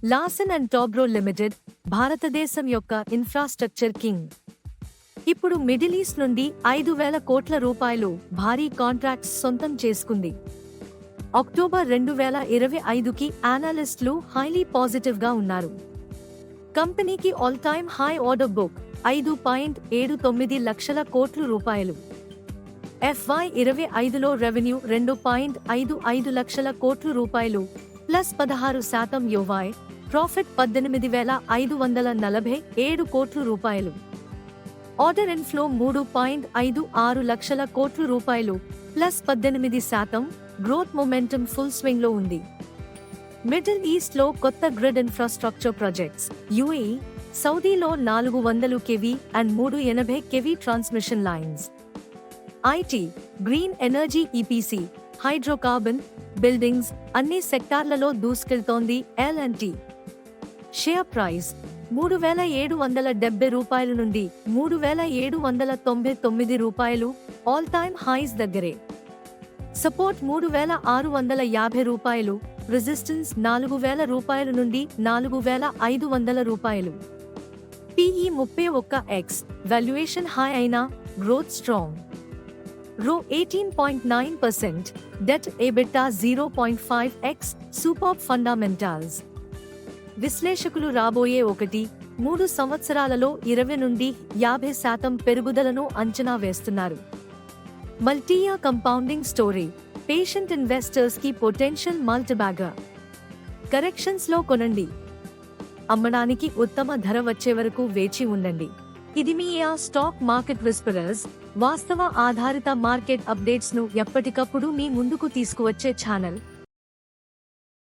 Larson and Toubro limited భారతదేశం యొక్క infrastructure king. ఇప్పుడు మిడిల్ ఈస్ట్ నుండి 5,000 కోట్ల రూపాయలు భారీ కాంట్రాక్ట్స్ సొంతం చేసుకుంది. అక్టోబర్ 2025కి అనలిస్టులు హైలీ పాజిటివ్ గా ఉన్నారు. కంపెనీకి all time high order book 5.79 లక్షల కోట్ల రూపాయలు. FY25లో రెవెన్యూ 2.55 లక్షల కోట్ల రూపాయలు ప్లస్ 16% యోవై. ప్రాఫిట్ 18,547 కోట్ల రూపాయలు. ఆర్డర్ ఇన్ఫ్లో 3.56 లక్షల కోట్ల రూపాయలు plus 18%. Growth momentum full swing లో ఉంది. మిడిల్ ఈస్ట్ లో కొత్త గ్రిడ్ ఇన్ఫ్రాస్ట్రక్చర్ ప్రాజెక్ట్స్. యుఏఈ, సౌదీలో 400 kV and 380 kV transmission lines. IT, green energy, EPC, hydrocarbon, buildings అన్ని సెక్టార్లలో దూసుకెళ్తోంది L&T. షేర్ ప్రైస్ 3,770 రూపాయల నుండి 3,799 రూపాయలు ఆల్ టైమ్ హైస్ దగ్గరే. సపోర్ట్ 3,650 రూపాయలు. రెసిస్టెన్స్ 4,000 రూపాయల నుండి 4,500 రూపాయలు. PE 31x. వాల్యుయేషన్ హై అయినా growth strong. ROE 18.9%. Debt EBITDA 0.5x. Superb fundamentals. విశ్లేషకులు రాబోయే 1-3 సంవత్సరాలలో 20 నుండి 50% పెరుగుదలను అంచనా వేస్తున్నారు. Multi-year compounding story. Patient investors కి పొటెన్షియల్ మల్టిబ్యాగర్. కరెక్షన్స్ లో కొనండి. అమ్మడానికి ఉత్తమ ధర వచ్చే వరకు వేచి ఉండండి. ఇది మీ స్టాక్ మార్కెట్ విస్పరర్స్. వాస్తవ ఆధారిత మార్కెట్ అప్డేట్స్ ను ఎప్పటికప్పుడు మీ ముందుకు తీసుకువచ్చే ఛానల్.